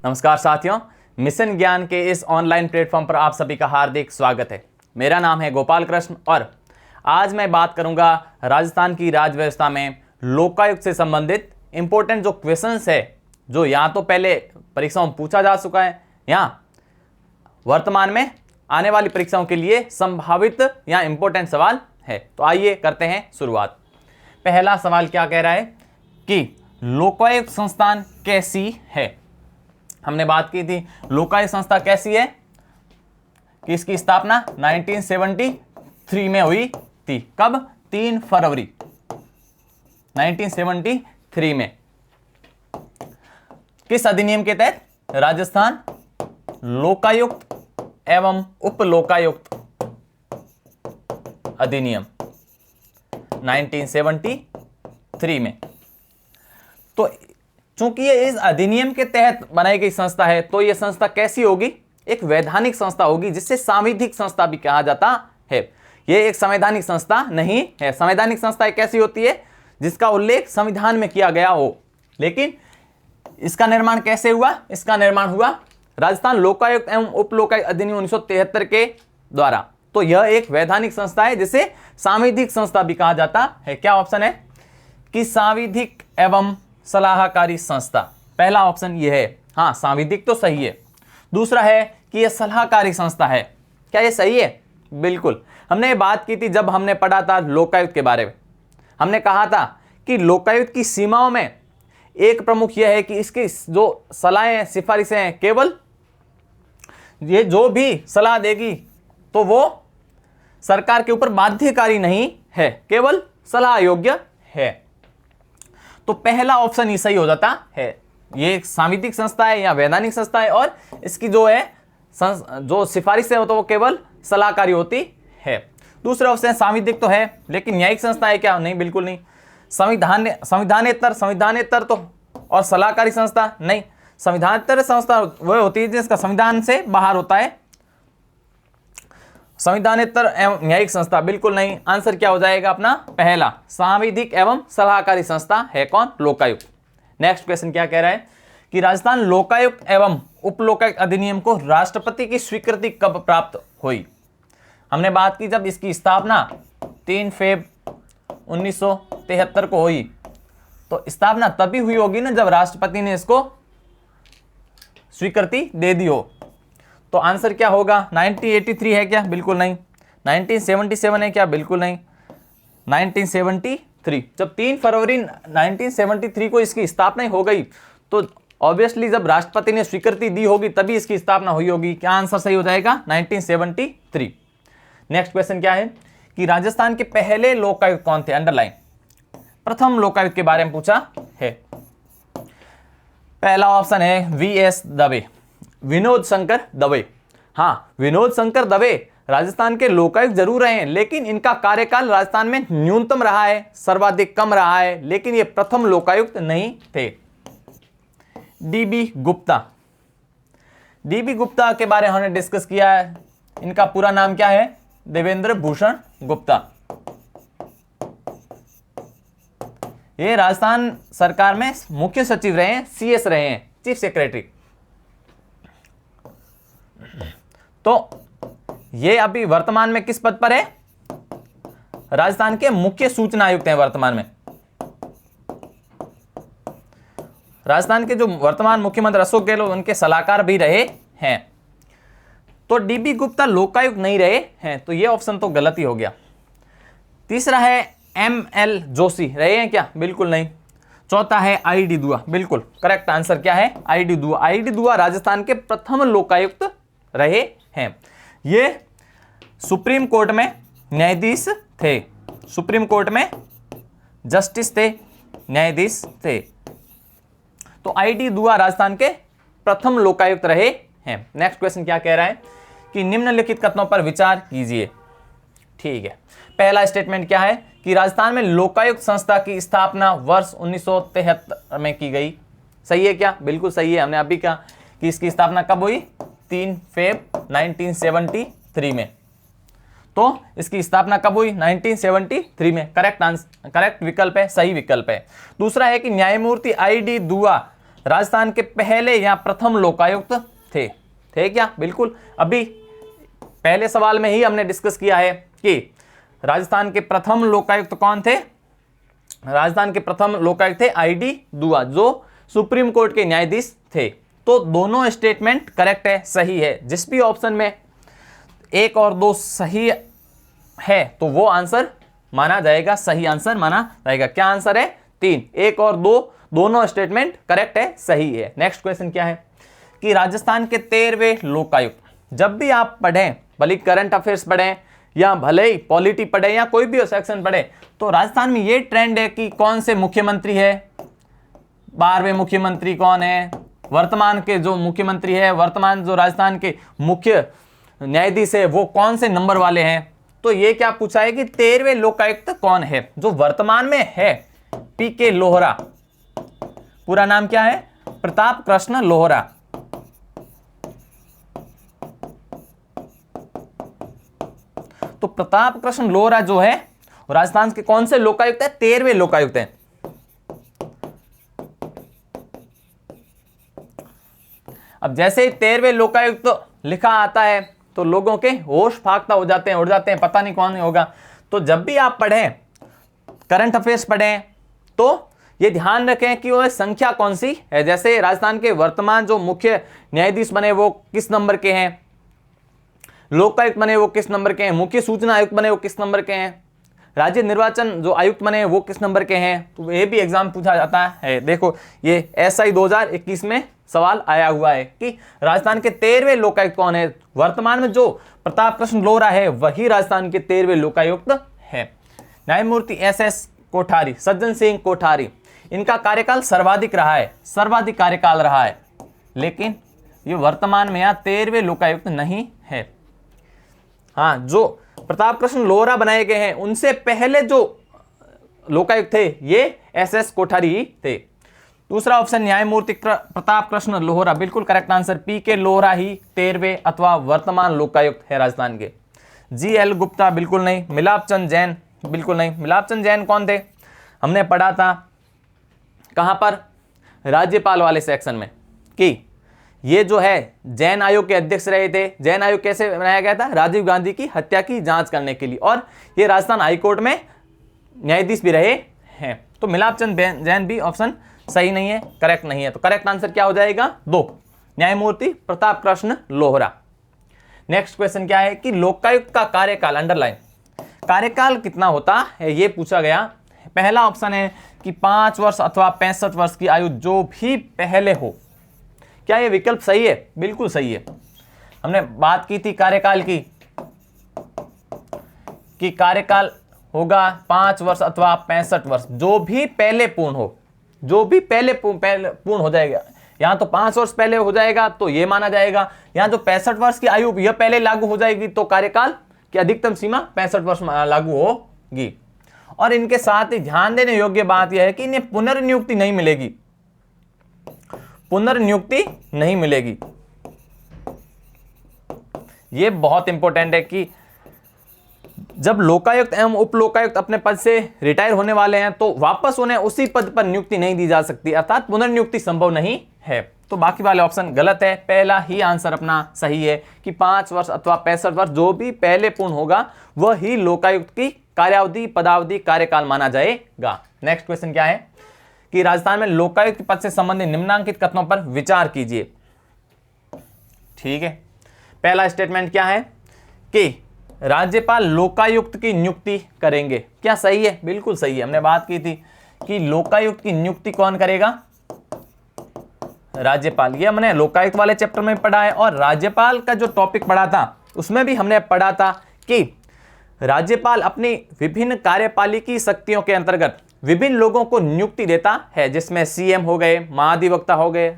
नमस्कार साथियों, मिशन ज्ञान के इस ऑनलाइन प्लेटफॉर्म पर आप सभी का हार्दिक स्वागत है। मेरा नाम है गोपाल कृष्ण और आज मैं बात करूंगा राजस्थान की राज्य व्यवस्था में लोकायुक्त से संबंधित इंपॉर्टेंट जो क्वेश्चंस है, जो या तो पहले परीक्षाओं में पूछा जा चुका है या वर्तमान में आने वाली परीक्षाओं के लिए संभावित या इंपॉर्टेंट सवाल है। तो आइए करते हैं शुरुआत। पहला सवाल क्या कह रहा है कि लोकायुक्त संस्थान कैसी है। हमने बात की थी लोकायुक्त संस्था कैसी है कि इसकी स्थापना 1973 में हुई थी। कब? 3 फरवरी 1973 में। किस अधिनियम के तहत? राजस्थान लोकायुक्त एवं उप लोकायुक्त अधिनियम 1973 में। तो चूंकि ये इस अधिनियम के तहत बनाई गई संस्था है, तो यह संस्था कैसी होगी? एक वैधानिक संस्था होगी, जिससे सांविधिक संस्था भी कहा जाता है। यह एक संवैधानिक संस्था नहीं है। संवैधानिक संस्था एक कैसी होती है जिसका उल्लेख संविधान में किया गया हो। लेकिन इसका निर्माण कैसे हुआ? इसका निर्माण हुआ राजस्थान लोकायुक्त एवं उप लोकायुक्त अधिनियम 1973 के द्वारा। तो यह एक वैधानिक संस्था है, जिसे सांविधिक संस्था भी कहा जाता है। क्या ऑप्शन है कि सांविधिक एवं सलाहकारी संस्था? पहला ऑप्शन यह है। हाँ, सांविधिक तो सही है। दूसरा है कि यह सलाहकारी संस्था है। क्या यह सही है? बिल्कुल। हमने ये बात की थी जब हमने पढ़ा था लोकायुक्त के बारे में। हमने कहा था कि लोकायुक्त की सीमाओं में एक प्रमुख यह है कि इसकी जो सलाहें सिफारिशें हैं, केवल ये जो भी सलाह देगी तो वो सरकार के ऊपर बाध्यकारी नहीं है, केवल सलाह योग्य है। तो पहला ऑप्शन ही सही हो जाता है। ये एक सांविधिक संस्था है या वैधानिक संस्था है और इसकी जो है जो सिफारिशें हो तो वो केवल सलाहकारी होती है। दूसरा ऑप्शन सांविधिक तो है, लेकिन न्यायिक संस्था है क्या? नहीं, बिल्कुल नहीं। संविधानेतर तो और सलाहकारी संस्था नहीं। संविधानेतर संस्था वह होती है जिसका संविधान से बाहर होता है। संविधानेतर एवं न्यायिक संस्था बिल्कुल नहीं। आंसर क्या हो जाएगा अपना? पहला, सांविधिक एवं सलाहकारी संस्था है कौन? लोकायुक्त। नेक्स्ट क्वेश्चन क्या कह रहा है कि राजस्थान लोकायुक्त एवं उप लोकायुक्त अधिनियम को राष्ट्रपति की स्वीकृति कब प्राप्त हुई। हमने बात की जब इसकी स्थापना 3 फरवरी 1973 को हुई। तो स्थापना तभी हुई होगी ना जब राष्ट्रपति ने इसको स्वीकृति दे दी हो। तो आंसर क्या होगा? 1983 है क्या? बिल्कुल नहीं। 1977 है क्या? बिल्कुल नहीं। 1973, जब 3 फरवरी 1973 को इसकी स्थापना हो गई, तो ऑब्वियसली जब राष्ट्रपति ने स्वीकृति दी होगी तभी इसकी स्थापना हुई होगी। क्या आंसर सही हो जाएगा? 1973। नेक्स्ट क्वेश्चन क्या है कि राजस्थान के पहले लोकायुक्त कौन थे? अंडरलाइन। प्रथम लोकायुक्त के बारे में पूछा है। पहला ऑप्शन है VS दवे, विनोद शंकर दवे। हाँ, विनोद शंकर दवे राजस्थान के लोकायुक्त जरूर रहे हैं, लेकिन इनका कार्यकाल राजस्थान में न्यूनतम रहा है, सर्वाधिक कम रहा है, लेकिन ये प्रथम लोकायुक्त नहीं थे। DB गुप्ता। DB गुप्ता के बारे में हमने डिस्कस किया है। इनका पूरा नाम क्या है? देवेंद्र भूषण गुप्ता। ये राजस्थान सरकार में मुख्य सचिव रहे हैं, CS रहे हैं, चीफ सेक्रेटरी। तो ये अभी वर्तमान में किस पद पर है? राजस्थान के मुख्य सूचना आयुक्त हैं वर्तमान में। राजस्थान के जो वर्तमान मुख्यमंत्री अशोक गहलोत, उनके सलाहकार भी रहे हैं। तो DB गुप्ता लोकायुक्त नहीं रहे हैं, तो ये ऑप्शन तो गलत ही हो गया। तीसरा है ML जोशी, रहे हैं क्या? बिल्कुल नहीं। चौथा है ID दुआ। बिल्कुल करेक्ट आंसर क्या है? ID दुआ। ID दुआ राजस्थान के प्रथम लोकायुक्त रहे हैं। ये सुप्रीम कोर्ट में न्यायाधीश थे, सुप्रीम कोर्ट में जस्टिस थे, न्यायाधीश थे। तो ID दुआ राजस्थान के प्रथम लोकायुक्त रहे हैं। नेक्स्ट क्वेश्चन क्या कह रहा है कि निम्नलिखित कथनों पर विचार कीजिए। ठीक है, पहला स्टेटमेंट क्या है कि राजस्थान में लोकायुक्त संस्था की स्थापना वर्ष 1973 में की गई। सही है क्या? बिल्कुल सही है। हमने अभी कहा कि इसकी स्थापना कब हुई? 3 फरवरी 1973 में। तो इसकी स्थापना कब हुई? 1973 में। करेक्ट विकल्प है, सही विकल्प है। दूसरा है कि न्यायमूर्ति ID दुआ राजस्थान के पहले या प्रथम लोकायुक्त थे क्या? बिल्कुल। अभी पहले सवाल में ही हमने डिस्कस किया है कि राजस्थान के प्रथम लोकायुक्त कौन थे? राजस्थान के प्रथम लोकायुक्त थे ID दुआ, जो सुप्रीम कोर्ट के न्यायाधीश थे। तो दोनों स्टेटमेंट करेक्ट है, सही है। जिस भी ऑप्शन में 1 और 2 सही है तो वो आंसर माना जाएगा, सही आंसर माना जाएगा। क्या आंसर है? 3। 1 और 2 दोनों स्टेटमेंट करेक्ट है, सही है। नेक्स्ट क्वेश्चन क्या है कि राजस्थान के 13वें लोकायुक्त, जब भी आप पढ़ें, भले करंट अफेयर्स पढ़ें या भले ही पॉलिटी पढ़े या कोई भी सेक्शन पढ़े, तो राजस्थान में ये ट्रेंड है कि कौन से मुख्यमंत्री है, 12वें मुख्यमंत्री कौन है, वर्तमान के जो मुख्यमंत्री है, वर्तमान जो राजस्थान के मुख्य न्यायाधीश है, वो कौन से नंबर वाले हैं। तो ये क्या पूछा है कि 13वें लोकायुक्त कौन है? जो वर्तमान में है PK लोहरा, पूरा नाम क्या है? प्रताप कृष्ण लोहरा। तो प्रताप कृष्ण लोहरा जो है राजस्थान के कौन से लोकायुक्त है? 13वें लोकायुक्त है। अब जैसे ही 13वें लोकायुक्त लिखा आता है तो लोगों के होश फाख्ता हो जाते हैं, उड़ जाते हैं, पता नहीं कौन होगा। तो जब भी आप पढ़ें, करंट अफेयर्स पढ़ें, तो ये ध्यान रखें कि वो संख्या कौन सी है। जैसे राजस्थान के वर्तमान जो मुख्य न्यायाधीश बने वो किस नंबर के हैं, लोकायुक्त बने वो किस नंबर के हैं, मुख्य सूचना आयुक्त बने वो किस नंबर के हैं, राज्य निर्वाचन जो आयुक्त बने वो किस नंबर के हैं। तो ये भी एग्जाम पूछा जाता है। देखो ये SI 2021 में सवाल आया हुआ है कि राजस्थान के 13वें लोकायुक्त कौन है। वर्तमान में जो प्रताप कृष्ण लोहरा है वही राजस्थान के 13वें लोकायुक्त है। न्यायमूर्ति SS कोठारी, सज्जन सिंह कोठारी, इनका कार्यकाल सर्वाधिक रहा है, सर्वाधिक कार्यकाल रहा है, लेकिन ये वर्तमान में यहाँ 13वें लोकायुक्त नहीं है। हाँ, जो प्रताप कृष्ण लोहरा बनाए गए हैं उनसे पहले जो लोकायुक्त थे ये SS कोठारी ही थे। दूसरा ऑप्शन न्यायमूर्ति प्रताप कृष्ण लोहरा, बिल्कुल करेक्ट आंसर। PK लोहरा ही 13वें अथवा वर्तमान लोकायुक्त है राजस्थान के। GL गुप्ता बिल्कुल नहीं। मिलाप चंद जैन बिल्कुल नहीं। मिलाप चंद जैन कौन थे? हमने पढ़ा था कहां पर? राज्यपाल वाले सेक्शन में, कि ये जो है जैन आयोग के अध्यक्ष रहे थे। जैन आयोग कैसे बनाया गया था? राजीव गांधी की हत्या की जांच करने के लिए, और ये राजस्थान हाईकोर्ट में न्यायाधीश भी रहे हैं। तो मिलाप चंद जैन भी ऑप्शन सही नहीं है, करेक्ट नहीं है। तो करेक्ट आंसर क्या हो जाएगा? 2, न्यायमूर्ति प्रताप कृष्ण लोहरा। नेक्स्ट क्वेश्चन क्या है कि लोकायुक्त का कार्यकाल, अंडरलाइन, कार्यकाल कितना होता है ये पूछा गया। पहला ऑप्शन है कि 5 वर्ष अथवा 65 वर्ष की आयु जो भी पहले हो। क्या ये विकल्प सही है? बिल्कुल सही है। हमने बात की थी कार्यकाल की, कि कार्यकाल होगा 5 वर्ष अथवा 65 वर्ष, जो भी पहले पूर्ण हो, जो भी पहले पूर्ण हो जाएगा। यहां तो 5 वर्ष पहले हो जाएगा तो ये माना जाएगा। यहां जो 65 वर्ष की आयु यह पहले लागू हो जाएगी तो कार्यकाल की अधिकतम सीमा 65 वर्ष लागू होगी। और इनके साथ ही ध्यान देने योग्य बात यह है कि इन्हें पुनर्नियुक्ति नहीं मिलेगी, पुनर्नियुक्ति नहीं मिलेगी। यह बहुत इंपॉर्टेंट है कि जब लोकायुक्त एवं उप लोकायुक्त अपने पद से रिटायर होने वाले हैं तो वापस उन्हें उसी पद पर नियुक्ति नहीं दी जा सकती, अर्थात पुनर्नियुक्ति संभव नहीं है। तो बाकी वाले ऑप्शन गलत है। पहला ही आंसर अपना सही है कि 5 वर्ष अथवा 65 वर्ष जो भी पहले पूर्ण होगा वह ही लोकायुक्त की कार्यावधि, पदावधि, कार्यकाल माना जाएगा। नेक्स्ट क्वेश्चन क्या है कि राजस्थान में लोकायुक्त पद से संबंधित निम्नांकित कथनों पर विचार कीजिए। ठीक है, पहला स्टेटमेंट क्या है कि राज्यपाल लोकायुक्त की नियुक्ति करेंगे। क्या सही है? बिल्कुल सही है। हमने बात की थी कि लोकायुक्त की नियुक्ति कौन करेगा? राज्यपाल। ये हमने लोकायुक्त वाले चैप्टर में पढ़ा है, और राज्यपाल का जो टॉपिक पढ़ा था उसमें भी हमने पढ़ा था कि राज्यपाल अपनी विभिन्न कार्यपालिकी शक्तियों के अंतर्गत विभिन्न लोगों को नियुक्ति देता है, जिसमें CM हो गए, महाधिवक्ता हो गए,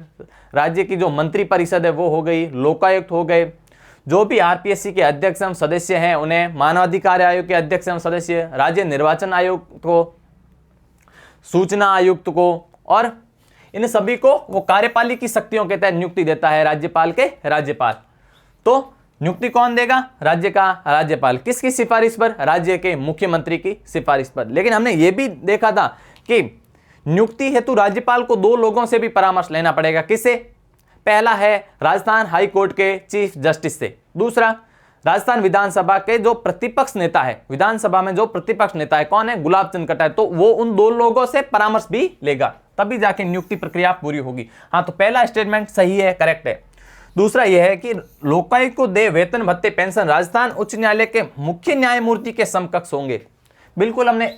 राज्य की जो मंत्री परिषद है वो हो गई, लोकायुक्त हो गए, जो भी RPSC के अध्यक्ष एवं सदस्य हैं उन्हें मानवाधिकार आयोग के अध्यक्ष एवं सदस्य, राज्य निर्वाचन आयोग को, सूचना आयुक्त को, और इन सभी को वो कार्यपालिकी शक्तियों के तहत नियुक्ति देता है राज्यपाल के राज्यपाल। तो नियुक्ति कौन देगा? राज्य का राज्यपाल। किसकी सिफारिश पर? राज्य के मुख्यमंत्री की सिफारिश पर। लेकिन हमने ये भी देखा था कि नियुक्ति हेतु राज्यपाल को 2 लोगों से भी परामर्श लेना पड़ेगा। किससे? पहला है राजस्थान हाई कोर्ट के चीफ जस्टिस से, दूसरा राजस्थान विधानसभा के जो प्रतिपक्ष नेता है, विधानसभा में जो प्रतिपक्ष नेता है कौन है? गुलाब चंद कटारिया, तो वो उन 2 लोगों से परामर्श भी लेगा, तभी जाके नियुक्ति प्रक्रिया पूरी होगी। हाँ, तो पहला स्टेटमेंट सही है, करेक्ट है। दूसरा यह है कि लोकायुक्त को दे वेतन भत्ते पेंशन राजस्थान उच्च न्यायालय के मुख्य न्यायमूर्ति के समकक्ष होंगे। बिल्कुल, हमने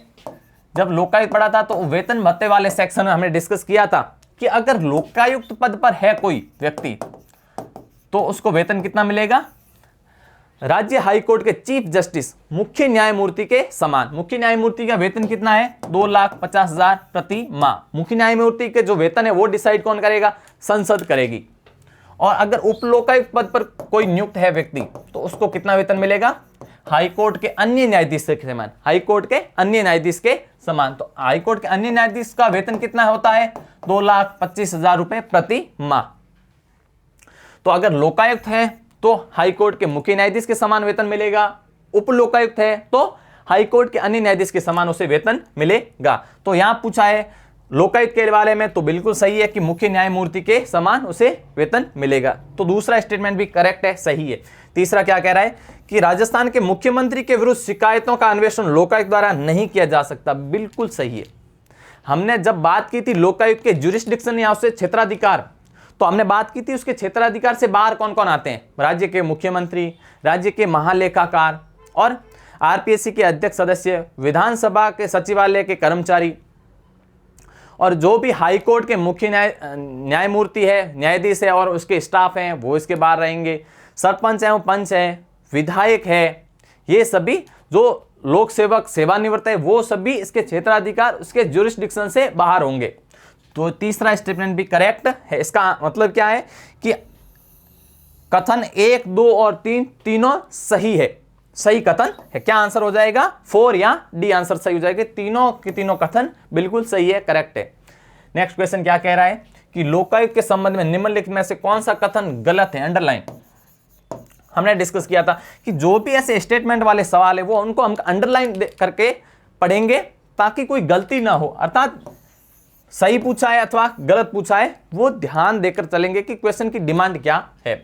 जब लोकायुक्त पढ़ा था तो वेतन भत्ते वाले सेक्शन में हमने डिस्कस किया था कि अगर लोकायुक्त पद पर है कोई व्यक्ति तो उसको वेतन कितना मिलेगा? राज्य हाईकोर्ट के चीफ जस्टिस मुख्य न्यायमूर्ति के समान। मुख्य न्यायमूर्ति का वेतन कितना है? 2,50,000 प्रति माह। मुख्य न्यायमूर्ति के जो वेतन है वो डिसाइड कौन करेगा? संसद करेगी। और अगर उप लोकायुक्त पद पर कोई नियुक्त है व्यक्ति तो उसको कितना वेतन मिलेगा? हाईकोर्ट के अन्य न्यायाधीश के समान। हाईकोर्ट के अन्य न्यायाधीश के समान। तो हाईकोर्ट के अन्य न्यायाधीश का वेतन कितना होता है? 2,25,000 रुपए प्रति माह। तो अगर लोकायुक्त है तो हाईकोर्ट के मुख्य न्यायाधीश के समान वेतन मिलेगा, उप लोकायुक्त है तो हाईकोर्ट के अन्य न्यायाधीश के समान उसे वेतन मिलेगा। तो यहां पूछा है लोकायुक्त के बारे में, तो बिल्कुल सही है कि मुख्य न्यायमूर्ति के समान उसे वेतन मिलेगा। तो दूसरा स्टेटमेंट भी करेक्ट है, सही है। तीसरा क्या कह रहा है कि राजस्थान के मुख्यमंत्री के विरुद्ध शिकायतों का अन्वेषण लोकायुक्त द्वारा नहीं किया जा सकता। बिल्कुल सही है। हमने जब बात की थी लोकायुक्त के ज्यूरिसडिक्शन या उससे क्षेत्राधिकार, तो हमने बात की थी उसके क्षेत्राधिकार से बाहर कौन कौन आते हैं? राज्य के मुख्यमंत्री, राज्य के महालेखाकार और आरपीएससी के अध्यक्ष सदस्य, विधानसभा के सचिवालय के कर्मचारी, और जो भी हाईकोर्ट के मुख्य न्यायमूर्ति है, न्यायाधीश है और उसके स्टाफ हैं वो इसके बाहर रहेंगे। सरपंच एवं पंच है, विधायक है, ये सभी जो लोक सेवक सेवानिवृत्त है वो सभी इसके क्षेत्राधिकार उसके ज्यूरिसडिक्शन से बाहर होंगे। तो तीसरा स्टेटमेंट भी करेक्ट है। इसका मतलब क्या है कि कथन 1, 2 और 3 तीनों सही है, सही कथन है। क्या आंसर हो जाएगा? 4 या डी आंसर सही हो जाएगा। तीनों के तीनों कथन बिल्कुल सही है, करेक्ट है। नेक्स्ट क्वेश्चन क्या कह रहा है कि लोकायुक्त के संबंध में निम्नलिखित में से कौन सा कथन गलत है? अंडरलाइन। हमने डिस्कस किया था कि जो भी ऐसे स्टेटमेंट वाले सवाल है वो उनको हम अंडरलाइन करके पढ़ेंगे ताकि कोई गलती ना हो, अर्थात सही पूछा है अथवा गलत पूछा है वो ध्यान देकर चलेंगे कि क्वेश्चन की डिमांड क्या है।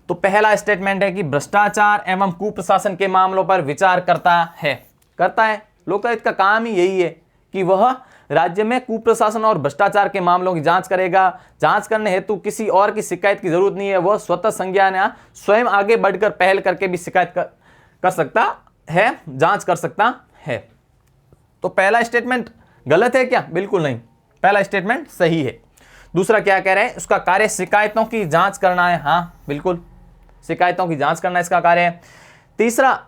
तो पहला स्टेटमेंट है कि भ्रष्टाचार एवं कुप्रशासन के मामलों पर विचार करता है। लोकायुक्त का काम ही यही है कि वह राज्य में कुप्रशासन और भ्रष्टाचार के मामलों की जांच करेगा। जांच करने हेतु किसी और की शिकायत की जरूरत नहीं है, वह स्वतः संज्ञान या स्वयं आगे बढ़कर पहल करके भी शिकायत कर सकता है, जांच कर सकता है। तो पहला स्टेटमेंट गलत है क्या? बिल्कुल नहीं, पहला स्टेटमेंट सही है। दूसरा क्या कह रहे हैं? उसका कार्य शिकायतों की जांच करना है। हाँ बिल्कुल, शिकायतों की जांच करना इसका कार्य है। तीसरा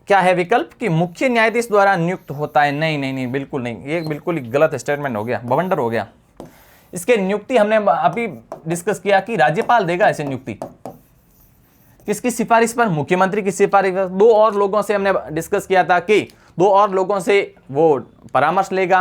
क्या है विकल्प कि मुख्य न्यायाधीश द्वारा नियुक्त होता है। नहीं, बिल्कुल नहीं, ये बिल्कुल गलत स्टेटमेंट हो गया, बवंडर हो गया। इसके नियुक्ति हमने अभी डिस्कस किया कि राज्यपाल देगा ऐसे नियुक्ति। किसकी सिफारिश पर? मुख्यमंत्री की सिफारिश पर। 2 और लोगों से हमने डिस्कस किया था कि 2 और लोगों से वो परामर्श लेगा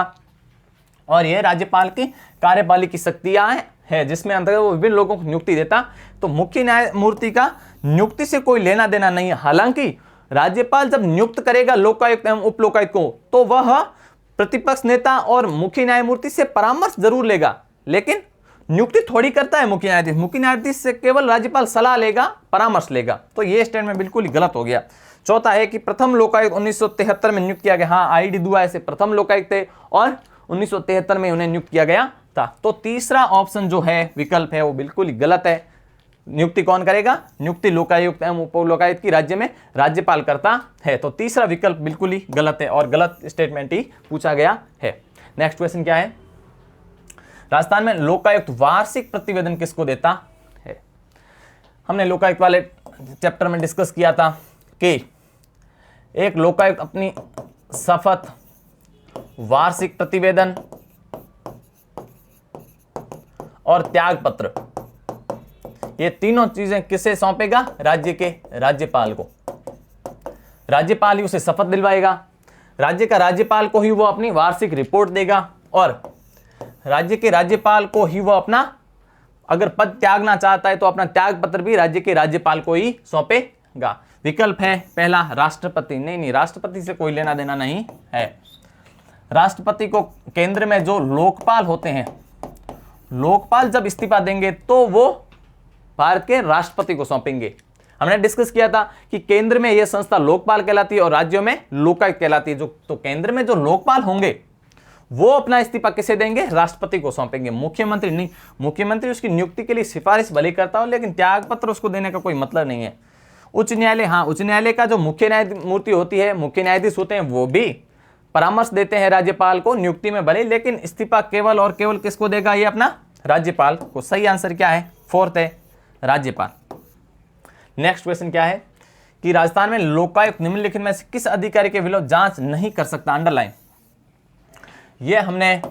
और ये राज्यपाल की कार्यपालिक की शक्तियां है जिसमें अंतर्गत वो विभिन्न लोगों को नियुक्ति देता। तो मुख्य न्यायमूर्ति का नियुक्ति से कोई लेना देना नहीं है। हालांकि राज्यपाल जब नियुक्त करेगा लोकायुक्त एवं उप लोकायुक्त को तो वह प्रतिपक्ष नेता और मुख्य न्यायमूर्ति से परामर्श जरूर लेगा, लेकिन नियुक्ति थोड़ी करता है मुख्य न्यायाधीश। मुख्य न्यायाधीश से केवल राज्यपाल सलाह लेगा, परामर्श लेगा। तो यह स्टेटमेंट बिल्कुल ही गलत हो गया। चौथा है कि प्रथम लोकायुक्त 1973 में नियुक्त किया गया। हाँ, आई.डी. दुआ ऐसे प्रथम लोकायुक्त थे और 1973 में उन्हें नियुक्त किया गया था। तो तीसरा ऑप्शन जो है विकल्प है वो बिल्कुल ही गलत है। नियुक्ति कौन करेगा? नियुक्ति लोकायुक्त एवं उप लोकायुक्त की राज्य में राज्यपाल करता है। तो तीसरा विकल्प बिल्कुल ही गलत है और गलत स्टेटमेंट ही पूछा गया है। नेक्स्ट क्वेश्चन क्या है? राजस्थान में लोकायुक्त वार्षिक प्रतिवेदन किसको देता है? हमने लोकायुक्त वाले चैप्टर में डिस्कस किया था कि एक लोकायुक्त अपनी शपथ, वार्षिक प्रतिवेदन और त्याग पत्र, ये तीनों चीजें किसे सौंपेगा? राज्य के राज्यपाल को। राज्यपाल ही उसे शपथ दिलवाएगा, राज्य का राज्यपाल को ही वो अपनी वार्षिक रिपोर्ट देगा और राज्य के राज्यपाल को ही वो अपना, अगर पद त्यागना चाहता है तो अपना त्याग पत्र भी राज्य के राज्यपाल को ही सौंपेगा। विकल्प है पहला राष्ट्रपति। नहीं, राष्ट्रपति से कोई लेना देना नहीं है। राष्ट्रपति को केंद्र में जो लोकपाल होते हैं, लोकपाल जब इस्तीफा देंगे तो वो भारत के राष्ट्रपति को सौंपेंगे। हमने डिस्कस किया था कि केंद्र में यह संस्था लोकपाल कहलाती है और राज्यों में लोकायुक्त कहलाती है। जो तो केंद्र में जो लोकपाल होंगे वो अपना इस्तीफा किसे देंगे? राष्ट्रपति को सौंपेंगे, मुख्यमंत्री नहीं। मुख्यमंत्री उसकी नियुक्ति के लिए सिफारिश भले करता हो, लेकिन त्याग पत्र उसको देने का कोई मतलब नहीं है। उच्च न्यायालय, हाँ, उच्च न्यायालय का जो मुख्य न्यायमूर्ति होती है, मुख्य न्यायाधीश होते हैं, वो भी परामर्श देते हैं राज्यपाल को नियुक्ति में भले, लेकिन इस्तीफा केवल और केवल किसको देगा? ये अपना राज्यपाल को। सही आंसर क्या है? 4th है, राज्यपाल। नेक्स्ट क्वेश्चन क्या है कि राजस्थान में लोकायुक्त निम्नलिखित में से किस अधिकारी के विरुद्ध जांच नहीं कर सकता? अंडरलाइन। ये हमने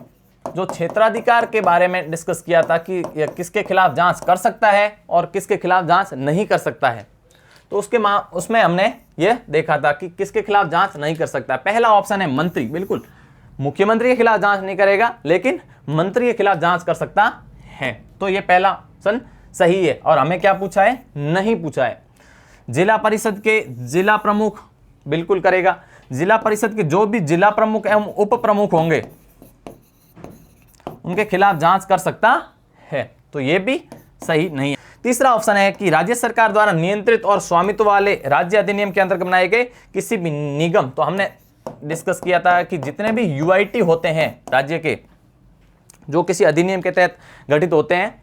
जो क्षेत्राधिकार के बारे में डिस्कस किया था कि यह किसके खिलाफ जांच कर सकता है और किसके खिलाफ जांच नहीं कर सकता है, तो उसमें हमने ये देखा था कि किसके खिलाफ जांच नहीं कर सकता। पहला ऑप्शन है मंत्री, बिल्कुल मुख्यमंत्री के खिलाफ जांच नहीं करेगा, लेकिन मंत्री के खिलाफ जांच कर सकता है। तो ये पहला ऑप्शन सही है। और हमें क्या पूछा है? नहीं पूछा है। जिला परिषद के जिला प्रमुख बिल्कुल करेगा। जिला परिषद के जो भी जिला प्रमुख एवं उप प्रमुख होंगे उनके खिलाफ जांच कर सकता है, तो ये भी सही नहीं है। तीसरा ऑप्शन है कि राज्य सरकार द्वारा नियंत्रित और स्वामित्व वाले राज्य अधिनियम के अंतर्गत बनाए गए किसी भी निगम, तो हमने डिस्कस किया था कि जितने भी यूआईटी होते हैं राज्य के, जो किसी अधिनियम के तहत गठित होते हैं,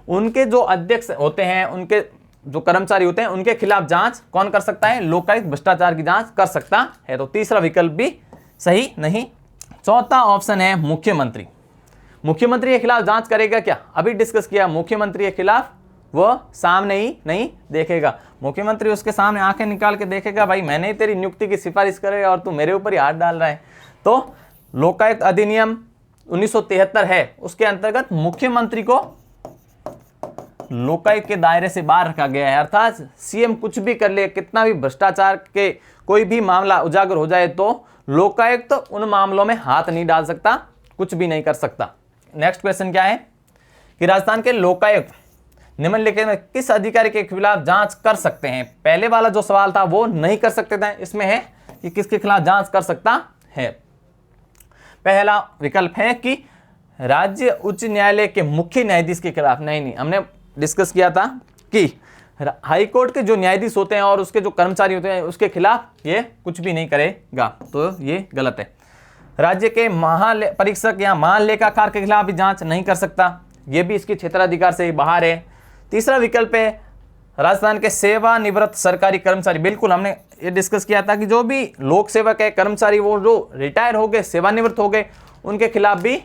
उनके जो अध्यक्ष होते हैं, उनके जो कर्मचारी होते हैं, उनके खिलाफ जांच कौन कर सकता है? लोकायुक्त भ्रष्टाचार की जांच कर सकता है। तो तीसरा विकल्प भी सही नहीं। चौथा ऑप्शन है मुख्यमंत्री। मुख्यमंत्री के खिलाफ जांच करेगा क्या? अभी डिस्कस किया, मुख्यमंत्री के खिलाफ वो सामने ही नहीं देखेगा। मुख्यमंत्री उसके सामने आंखें निकाल के देखेगा, भाई मैंने ही तेरी नियुक्ति की सिफारिश करे और तू मेरे ऊपर ही हाथ डाल रहा है। तो लोकायुक्त अधिनियम 1973 है, उसके अंतर्गत मुख्यमंत्री को लोकायुक्त के दायरे से बाहर रखा गया है। अर्थात सीएम कुछ भी कर ले, कितना भी भ्रष्टाचार के कोई भी मामला उजागर हो जाए, तो लोकायुक्त उन मामलों में हाथ नहीं डाल सकता, कुछ भी नहीं कर सकता। नेक्स्ट क्वेश्चन क्या है कि राजस्थान के लोकायुक्त निम्नलिखित में किस अधिकारी के खिलाफ जांच कर सकते हैं? पहले वाला जो सवाल था वो नहीं कर सकते थे, इसमें है कि किसके खिलाफ जांच कर सकता है। पहला विकल्प है कि राज्य उच्च न्यायालय के मुख्य न्यायाधीश के खिलाफ। नहीं, हमने डिस्कस किया था कि हाई कोर्ट के जो न्यायाधीश होते हैं और उसके जो कर्मचारी होते हैं, उसके खिलाफ ये कुछ भी नहीं करेगा, तो ये गलत है। राज्य के महापरीक्षक या महालेखाकार के खिलाफ भी जांच नहीं कर सकता, ये भी इसके क्षेत्राधिकार से बाहर है। तीसरा विकल्प है राजस्थान के सेवानिवृत्त सरकारी कर्मचारी। बिल्कुल हमने ये डिस्कस किया था कि जो भी लोक सेवक है, कर्मचारी, वो जो रिटायर हो गए, सेवानिवृत्त हो गए, उनके खिलाफ भी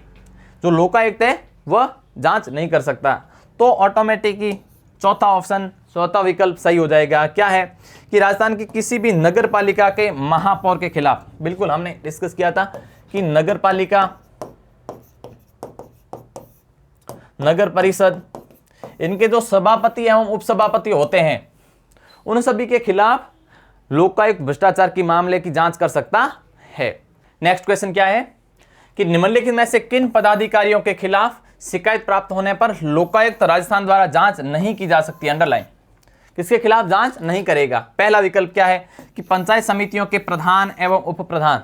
जो लोकायुक्त है वह जांच नहीं कर सकता। तो ऑटोमेटिक ही चौथा विकल्प सही हो जाएगा। क्या है कि राजस्थान की किसी भी नगर पालिका के महापौर के खिलाफ, बिल्कुल हमने डिस्कस किया था कि नगर पालिका, नगर परिषद, इनके जो सभापति एवं उपसभापति होते हैं, उन सभी के खिलाफ लोकायुक्त भ्रष्टाचार की मामले की जांच कर सकता है। नेक्स्ट क्वेश्चन क्या है कि निम्नलिखित में से किन पदाधिकारियों के खिलाफ शिकायत प्राप्त होने पर लोकायुक्त राजस्थान द्वारा जांच नहीं की जा सकती? अंडरलाइन। किसके खिलाफ जांच नहीं करेगा? पहला विकल्प क्या है कि पंचायत समितियों के प्रधान एवं उप प्रधान,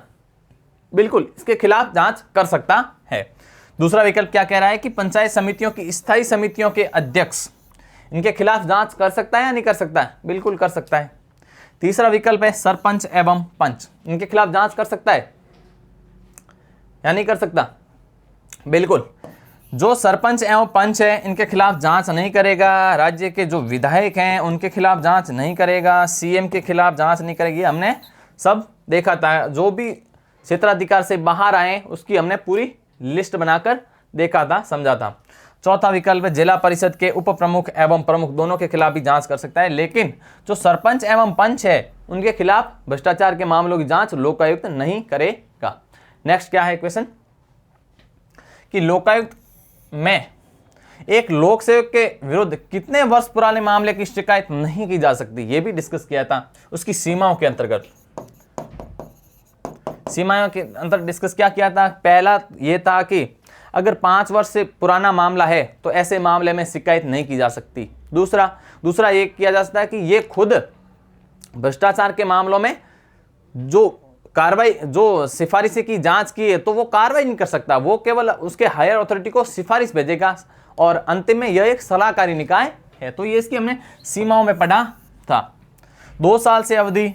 बिल्कुल इसके खिलाफ जांच कर सकता है। दूसरा विकल्प क्या कह रहा है कि पंचायत समितियों की स्थायी समितियों के अध्यक्ष, इनके खिलाफ जांच कर सकता है या नहीं कर सकता है? बिल्कुल कर सकता है। तीसरा विकल्प है सरपंच एवं पंच, इनके खिलाफ जांच कर सकता है या नहीं कर सकता? बिल्कुल, जो सरपंच एवं पंच है इनके खिलाफ जांच नहीं करेगा। राज्य के जो विधायक हैं उनके खिलाफ जांच नहीं करेगा। सीएम के खिलाफ जांच नहीं करेगी। हमने सब देखा था, जो भी क्षेत्राधिकार से बाहर आए उसकी हमने पूरी लिस्ट बनाकर देखा था, समझा था। चौथा विकल्प है जिला परिषद के उप प्रमुख एवं प्रमुख दोनों के खिलाफ भी जांच कर सकता है, लेकिन जो सरपंच एवं पंच है उनके खिलाफ भ्रष्टाचार के मामलों की जांच लोकायुक्त नहीं करेगा। नेक्स्ट क्या है क्वेश्चन कि लोकायुक्त में एक लोक सेवक के विरुद्ध कितने वर्ष पुराने मामले की शिकायत नहीं की जा सकती? ये भी डिस्कस किया था, उसकी सीमाओं के अंतर्गत। सीमाओं के अंतर डिस्कस क्या किया था? पहला ये था कि अगर 5 वर्ष से पुराना मामला है तो ऐसे मामले में शिकायत नहीं की जा सकती। दूसरा ये किया जा सकता है कि ये खुद भ्रष्टाचार के मामलों में जो कार्रवाई, जो सिफारिश की जांच की है तो वो कार्रवाई नहीं कर सकता, वो केवल उसके हायर अथॉरिटी को सिफारिश भेजेगा और अंतिम में यह एक सलाहकारी निकाय है। तो ये इसकी हमने सीमाओं में पढ़ा था। 2 साल से अवधि,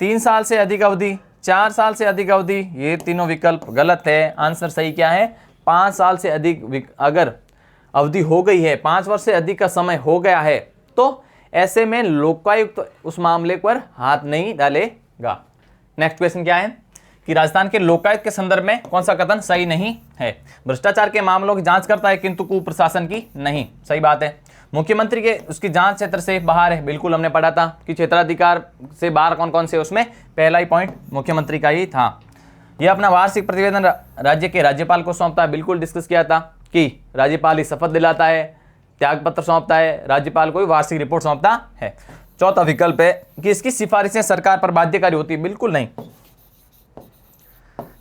3 साल से अधिक अवधि, 4 साल से अधिक अवधि, ये तीनों विकल्प गलत है। आंसर सही क्या है? 5 साल से अधिक अगर अवधि हो गई है, 5 वर्ष से अधिक का समय हो गया है, तो ऐसे में लोकायुक्त उस मामले पर हाथ नहीं डालेगा। नेक्स्ट क्वेश्चन क्या है कि राजस्थान के लोकायुक्त के संदर्भ में कौन सा कथन सही नहीं है? भ्रष्टाचार के मामलों की जांच करता है किंतु कुप्रशासन की नहीं, सही बात है। मुख्यमंत्री के उसकी जांच क्षेत्र से बाहर है, बिल्कुल हमने पढ़ा था कि क्षेत्राधिकार से बाहर कौन कौन से, उसमें पहला ही पॉइंट मुख्यमंत्री का ही था। यह अपना वार्षिक प्रतिवेदन राज्य के राज्यपाल को सौंपता है, बिल्कुल डिस्कस किया था कि राज्यपाल ही शपथ दिलाता है, त्याग पत्र सौंपता है, राज्यपाल को वार्षिक रिपोर्ट सौंपता है। चौथा विकल्प है कि इसकी सिफारिशें सरकार पर बाध्यकारी होती है, बिल्कुल नहीं,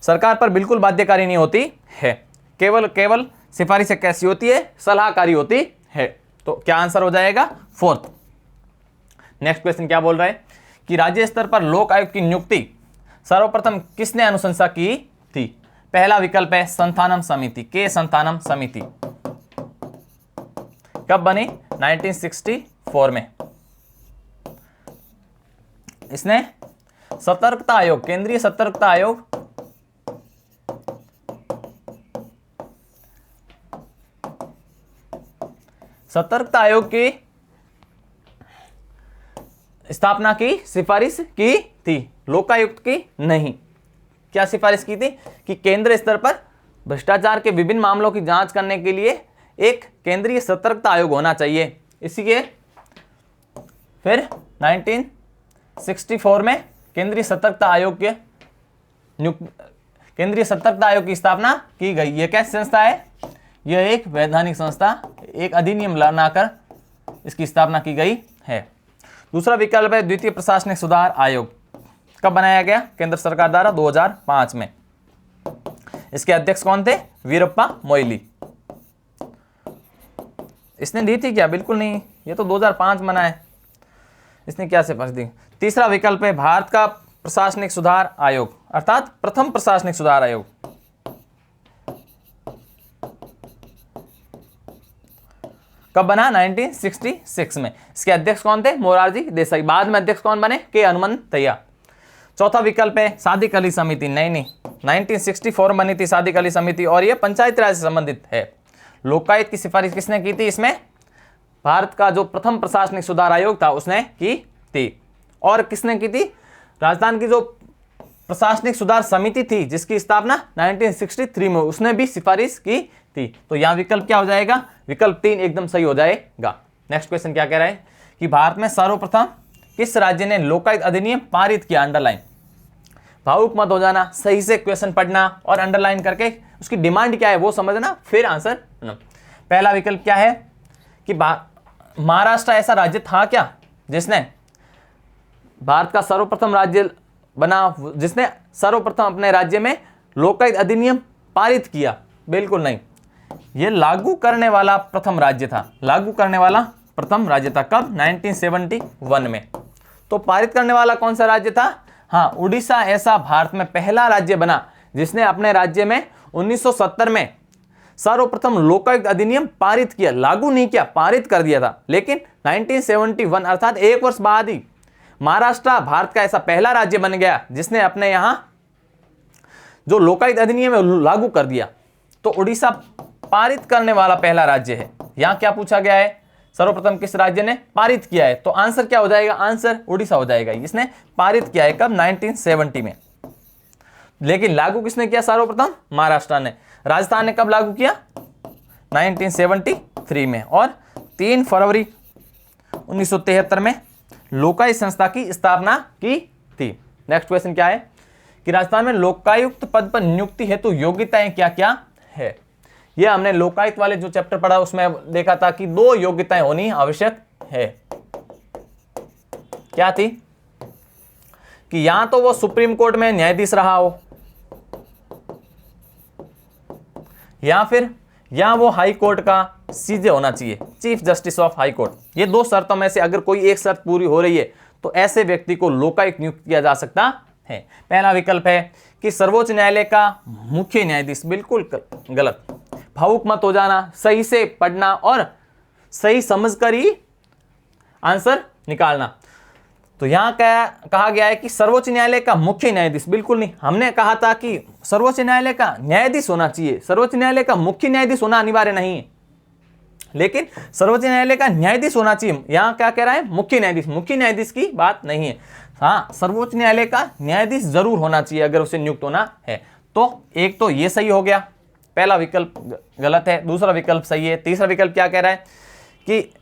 सरकार पर बिल्कुल बाध्यकारी नहीं होती है, केवल सिफारिशें कैसी होती है? सलाहकारी होती है। तो क्या आंसर हो जाएगा? 4th। नेक्स्ट क्वेश्चन क्या बोल रहा है कि राज्य स्तर पर लोक आयुक्त की नियुक्ति सर्वप्रथम किसने अनुशंसा की थी? पहला विकल्प है संथानम समिति, के संथानम समिति। कब बनी? 1964 में। इसने सतर्कता आयोग, केंद्रीय सतर्कता आयोग, सतर्कता आयोग की स्थापना की सिफारिश की थी, लोकायुक्त की नहीं। क्या सिफारिश की थी? कि केंद्र स्तर पर भ्रष्टाचार के विभिन्न मामलों की जांच करने के लिए एक केंद्रीय सतर्कता आयोग होना चाहिए। इसी के फिर 1964 में केंद्रीय सतर्कता आयोग के केंद्रीय सतर्कता आयोग की स्थापना की गई। यह कैसी संस्था है? यह एक वैधानिक संस्था, एक अधिनियम लाकर इसकी स्थापना की गई है। दूसरा विकल्प है द्वितीय प्रशासनिक सुधार आयोग। कब बनाया गया? केंद्र सरकार द्वारा 2005 में। इसके अध्यक्ष कौन थे? वीरप्पा मोइली। इसने दी थी क्या? बिल्कुल नहीं, ये तो 2005 बना है, इसने क्या सिफारिश दी? तीसरा विकल्प है भारत का प्रशासनिक सुधार आयोग, अर्थात प्रथम प्रशासनिक सुधार आयोग। कब बना? 1966 में। इसके अध्यक्ष कौन थे? मोरारजी देसाई। बाद में अध्यक्ष कौन बने? के हनुमंतैया। चौथा विकल्प है सादिक अली समिति। नहीं, 1964 में बनी थी सादिक अली समिति और यह पंचायती राज से संबंधित है। लोकायुक्त की सिफारिश किसने की थी? इसमें भारत का जो प्रथम प्रशासनिक सुधार आयोग था उसने की थी। और किसने की थी? राजस्थान की जो प्रशासनिक सुधार समिति थी जिसकी स्थापना 1963 में, उसने भी सिफारिश की थी। तो यहां विकल्प क्या हो जाएगा? विकल्प 3 एकदम सही हो जाएगा। नेक्स्ट क्वेश्चन क्या कह रहा है कि भारत में सर्वप्रथम किस राज्य ने लोकायुक्त अधिनियम पारित किया? अंडरलाइन, भावुक मत हो जाना, सही से क्वेश्चन पढ़ना और अंडरलाइन करके उसकी डिमांड क्या है वो समझना, फिर आंसर। पहला विकल्प क्या है कि महाराष्ट्र ऐसा राज्य था क्या जिसने भारत का सर्वप्रथम राज्य बना, जिसने सर्वप्रथम अपने राज्य में लोकायुक्त अधिनियम पारित किया? बिल्कुल नहीं, यह लागू करने वाला प्रथम राज्य था, लागू करने वाला प्रथम राज्य था। कब? 1971 में। तो पारित करने वाला कौन सा राज्य था? हाँ, उड़ीसा ऐसा भारत में पहला राज्य बना जिसने अपने राज्य में 1970 में सर्वप्रथम लोकायुक्त अधिनियम पारित किया, लागू नहीं किया, पारित कर दिया था। लेकिन 1971 अर्थात 1 वर्ष बाद ही महाराष्ट्र भारत का ऐसा पहला राज्य बन गया जिसने अपने यहां जो लोकायुक्त अधिनियम है लागू कर दिया। तो उड़ीसा पारित करने वाला पहला राज्य है। यहां क्या पूछा गया है? सर्वप्रथम किस राज्य ने पारित किया है? तो आंसर क्या हो जाएगा? आंसर उड़ीसा हो जाएगा। इसने पारित किया है कब? 1970 में। लेकिन लागू किसने किया? सर्वप्रथम महाराष्ट्र ने। राजस्थान ने कब लागू किया? 1973 में। और 3 फरवरी 1973 में लोकायुक्त संस्था की स्थापना की थी। नेक्स्ट क्वेश्चन क्या है कि राजस्थान में लोकायुक्त पद पर नियुक्ति हेतु योग्यताएं क्या क्या है? यह हमने लोकायुक्त वाले जो चैप्टर पढ़ा उसमें देखा था कि 2 योग्यताएं होनी आवश्यक है। क्या थी? कि या तो वो सुप्रीम कोर्ट में न्यायाधीश रहा हो, या वो हाई कोर्ट का सीजे होना चाहिए, chief justice of high court. ये 2 शर्तों में से अगर कोई एक शर्त पूरी हो रही है तो ऐसे व्यक्ति को लोकायुक्त नियुक्त किया जा सकता है। पहला विकल्प है कि सर्वोच्च न्यायालय का मुख्य न्यायाधीश, बिल्कुल गलत। भावुक मत हो जाना, सही से पढ़ना और सही समझकर ही आंसर निकालना। तो यहां क्या कहा गया है कि सर्वोच्च न्यायालय का मुख्य न्यायाधीश, बिल्कुल नहीं। हमने कहा था कि सर्वोच्च न्यायालय का न्यायाधीश होना चाहिए, सर्वोच्च न्यायालय का मुख्य न्यायाधीश होना अनिवार्य नहीं है, लेकिन सर्वोच्च न्यायालय का न्यायाधीश होना चाहिए। यहां क्या कह रहा है, मुख्य न्यायाधीश, मुख्य न्यायाधीश की बात नहीं है। हाँ, सर्वोच्च न्यायालय का न्यायाधीश जरूर होना चाहिए अगर उसे नियुक्त होना है। तो एक तो ये सही हो गया, पहला विकल्प गलत है, दूसरा विकल्प सही है। तीसरा विकल्प क्या कह रहा है कि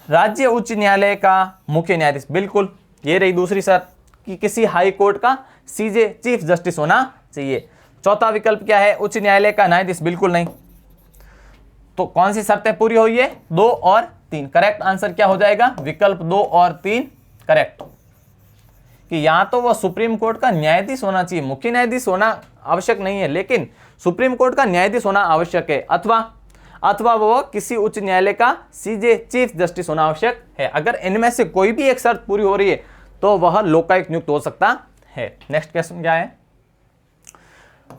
राज्य उच्च न्यायालय का मुख्य न्यायाधीश, बिल्कुल। ये रही दूसरी शर्त कि किसी हाई कोर्ट का सीजे चीफ जस्टिस होना चाहिए। चौथा विकल्प क्या है, उच्च न्यायालय का न्यायाधीश, बिल्कुल नहीं। तो कौन सी शर्तें पूरी हुई है, 2 और 3। करेक्ट आंसर क्या हो जाएगा, विकल्प 2 और 3 करेक्ट। कि यहां तो वो सुप्रीम कोर्ट का न्यायाधीश होना चाहिए, मुख्य न्यायाधीश होना आवश्यक नहीं है, लेकिन सुप्रीम कोर्ट का न्यायाधीश होना आवश्यक है, अथवा वो किसी उच्च न्यायालय का सीजे चीफ जस्टिस होना आवश्यक है। अगर इनमें से कोई भी एक शर्त पूरी हो रही है तो वह लोकायुक्त नियुक्त हो सकता है। नेक्स्ट क्वेश्चन क्या है,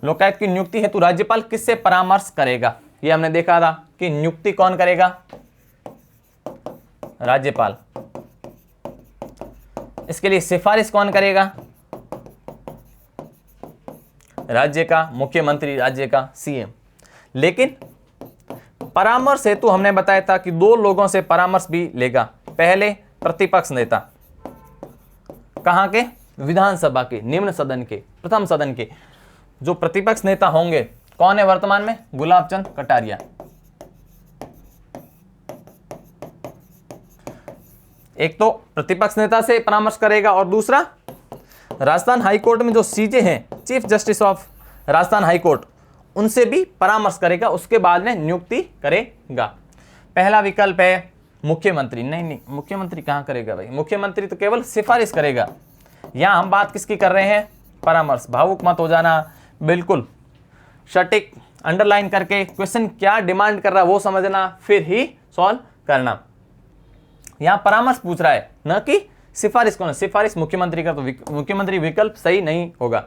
लोकायुक्त की नियुक्ति हेतु राज्यपाल किससे परामर्श करेगा। ये हमने देखा था कि नियुक्ति कौन करेगा, राज्यपाल। इसके लिए सिफारिश कौन करेगा, राज्य का मुख्यमंत्री, राज्य का सीएम। लेकिन परामर्श हेतु हमने बताया था कि 2 लोगों से परामर्श भी लेगा। पहले प्रतिपक्ष नेता, कहां के, विधानसभा के, निम्न सदन के, प्रथम सदन के जो प्रतिपक्ष नेता होंगे, कौन है वर्तमान में, गुलाब चंद कटारिया। एक तो प्रतिपक्ष नेता से परामर्श करेगा और दूसरा राजस्थान हाईकोर्ट में जो सीजे हैं, chief justice of Rajasthan high court, उनसे भी परामर्श करेगा, उसके बाद में नियुक्ति करेगा। पहला विकल्प है मुख्यमंत्री, नहीं, मुख्यमंत्री कहां करेगा भाई, मुख्यमंत्री तो केवल सिफारिश करेगा। यहां हम बात किसकी कर रहे हैं, परामर्श। भावुक मत हो जाना, बिल्कुल सटीक अंडरलाइन करके क्वेश्चन क्या डिमांड कर रहा है वो समझना, फिर ही सॉल्व करना। यहां परामर्श पूछ रहा है, न कि सिफारिश कौन है, सिफारिश मुख्यमंत्री का, तो मुख्यमंत्री विकल्प सही नहीं होगा।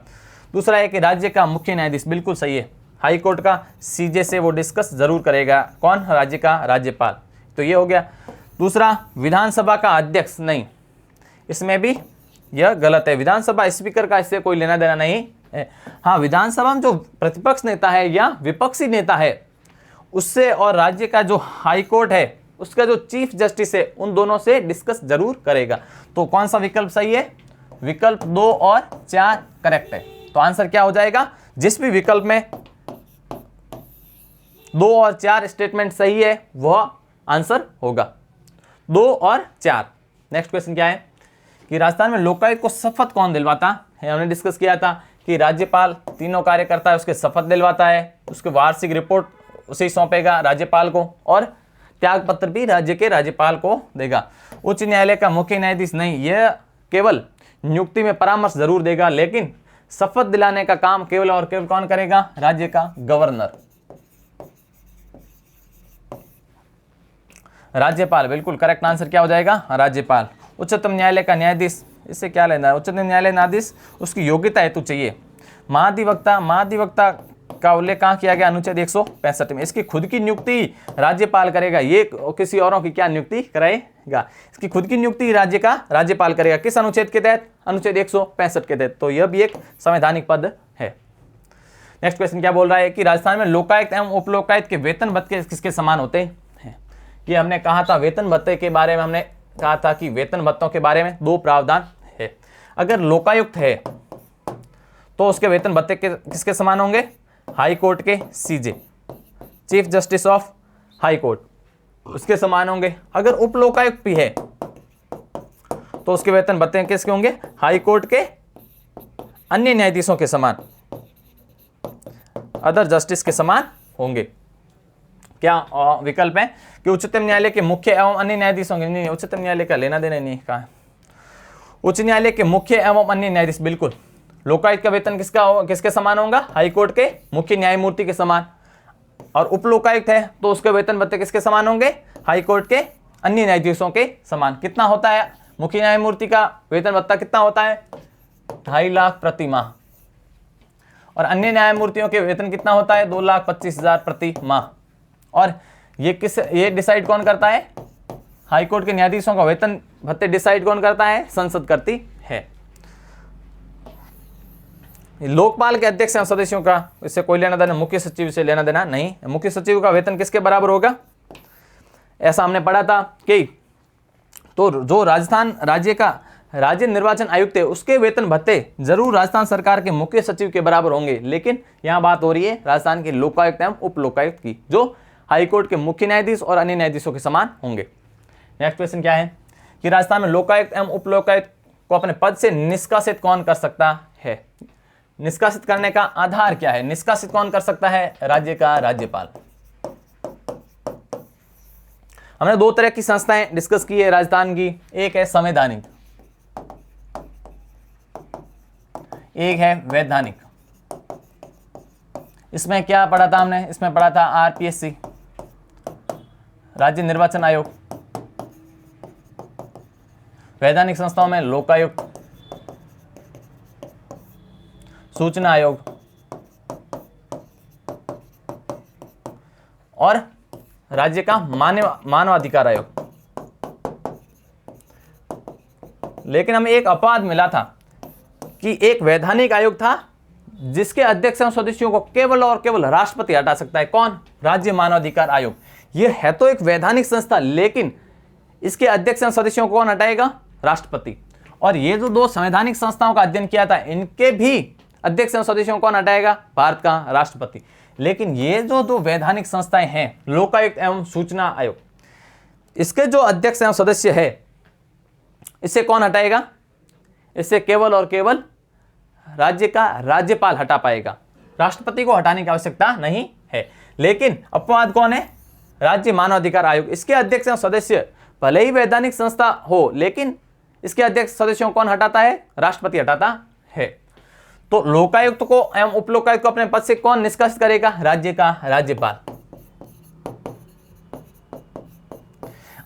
दूसरा है कि राज्य का मुख्य न्यायाधीश, बिल्कुल सही है। हाई कोर्ट का सीजे से वो डिस्कस जरूर करेगा, कौन, राज्य का राज्यपाल, तो ये हो गया। दूसरा विधानसभा का अध्यक्ष, नहीं, इसमें भी यह गलत है। विधानसभा स्पीकर का इससे कोई लेना देना नहीं है। हाँ, विधानसभा में जो प्रतिपक्ष नेता है या विपक्षी नेता है उससे, और राज्य का जो हाई कोर्ट है उसका जो चीफ जस्टिस है, उन दोनों से डिस्कस जरूर करेगा। तो कौन सा विकल्प सही है, विकल्प 2 और 4 करेक्ट है। तो आंसर क्या हो जाएगा, जिस भी विकल्प में 2 और 4 स्टेटमेंट सही है वह आंसर होगा, 2 और 4। नेक्स्ट क्वेश्चन क्या है कि राजस्थान में लोकायुक्त को शपथ कौन दिलवाता है। हमने डिस्कस किया था कि राज्यपाल तीनों कार्य करता है, उसके शपथ दिलवाता है, उसके वार्षिक रिपोर्ट उसे सौंपेगा राज्यपाल को, और त्याग पत्र भी राज्य के राज्यपाल को देगा। उच्च न्यायालय का मुख्य न्यायाधीश, नहीं, यह केवल नियुक्ति में परामर्श जरूर देगा, लेकिन शपथ दिलाने का काम केवल और केवल कौन करेगा, राज्य का गवर्नर, राज्यपाल। बिल्कुल करेक्ट आंसर क्या हो जाएगा, राज्यपाल। उच्चतम न्यायालय का न्यायाधीश, इससे क्या लेना है, उच्चतम न्यायालय न्यायाधीश उसकी योग्यता हेतु चाहिए। महाधिवक्ता का उल्लेख कहाँ किया गया, अनुच्छेद 165 में। इसकी खुद की नियुक्ति राज्यपाल करेगा, ये किसी औरों की क्या नियुक्ति कराएगा, इसकी खुद की नियुक्ति राज्य का राज्यपाल करेगा। किस अनुच्छेद के तहत, अनुच्छेद 165 के तहत। तो यह भी एक संवैधानिक पद है। नेक्स्ट क्वेश्चन क्या बोल रहा है कि राजस्थान में लोकायुक्त एवं उपलोकायुक्त के वेतन भत्ते किसके समान होते हैं। ये हमने कहा था, वेतन भत्ते के बारे में हमने कहा था कि वेतन भत्तों के बारे में 2 प्रावधान है। अगर लोकायुक्त है तो उसके वेतन भत्ते किसके समान होंगे, हाई कोर्ट के CJ, chief justice of high court, उसके समान होंगे। अगर उप लोकायुक्त भी है तो उसके वेतन भत्ते किसके होंगे, हाई कोर्ट के अन्य न्यायाधीशों के समान, अदर जस्टिस के समान होंगे। क्या विकल्प है कि उच्चतम न्यायालय के मुख्य एवं अन्य न्यायाधीशों के, नहीं, उच्चतम न्यायालय का लेना देना नहीं, कहा उच्च न्यायालय के मुख्य एवं अन्य न्यायाधीश, बिल्कुल। लोकायुक्त का वेतन किसके समान होगा, हाई कोर्ट के मुख्य न्यायमूर्ति के समान। और उप लोकायुक्त है तो उसके वेतन भत्ते किसके समान होंगे, हाई कोर्ट के अन्य न्यायाधीशों के समान। कितना होता है मुख्य न्यायमूर्ति का वेतन भत्ता, कितना होता है, 2.5 लाख प्रति माह। और अन्य न्यायमूर्तियों के वेतन कितना होता है? 2,25,000 प्रति माह। और ये डिसाइड कौन करता है? हाईकोर्ट के न्यायाधीशों का वेतन भत्ते डिसाइड कौन करता है? संसद करती है। लोकपाल के अध्यक्ष एवं सदस्यों का इससे कोई लेना देना, मुख्य सचिव से लेना देना नहीं। मुख्य सचिव का वेतन किसके बराबर होगा? ऐसा हमने पढ़ा था कि तो जो राजस्थान राज्य का राज्य निर्वाचन आयुक्त है उसके वेतन भत्ते जरूर राजस्थान सरकार के मुख्य सचिव के बराबर होंगे, लेकिन यहां बात हो रही है राजस्थान के लोकायुक्त एवं उप लोकायुक्त की, जो हाईकोर्ट के मुख्य न्यायाधीश और अन्य न्यायाधीशों के समान होंगे। नेक्स्ट क्वेश्चन क्या है कि राजस्थान में लोकायुक्त एवं उप लोकायुक्त को अपने पद से निष्कासित कौन कर सकता है? निष्कासित करने का आधार क्या है? निष्कासित कौन कर सकता है? राज्य का राज्यपाल। हमने 2 तरह की संस्थाएं डिस्कस की है राजस्थान की, एक है संवैधानिक, एक है वैधानिक। इसमें क्या पढ़ा था हमने? इसमें पढ़ा था आरपीएससी, राज्य निर्वाचन आयोग। वैधानिक संस्थाओं में लोकायुक्त, सूचना आयोग और राज्य का मानवाधिकार आयोग। लेकिन हमें एक अपवाद मिला था कि एक वैधानिक आयोग था जिसके अध्यक्ष एवं सदस्यों को केवल और केवल राष्ट्रपति हटा सकता है। कौन? राज्य मानवाधिकार आयोग। यह है तो एक वैधानिक संस्था, लेकिन इसके अध्यक्ष एवं सदस्यों को कौन हटाएगा? राष्ट्रपति। और ये जो 2 संवैधानिक संस्थाओं का अध्ययन किया था, इनके भी अध्यक्ष एवं सदस्यों को कौन हटाएगा? भारत का राष्ट्रपति। लेकिन ये जो 2 वैधानिक संस्थाएं हैं, लोकायुक्त एवं सूचना आयोग, इसके जो अध्यक्ष एवं सदस्य है, इसे कौन हटाएगा? इससे केवल और केवल राज्य का राज्यपाल हटा पाएगा। राष्ट्रपति को हटाने की आवश्यकता नहीं है। लेकिन अपवाद कौन है? राज्य मानवाधिकार आयोग। इसके अध्यक्ष एवं सदस्य भले ही वैधानिक संस्था हो, लेकिन इसके अध्यक्ष सदस्यों को कौन हटाता है? राष्ट्रपति हटाता है। तो लोकायुक्त को एवं उप लोकायुक्त को अपने पद से कौन निष्कासित करेगा? राज्य का राज्यपाल।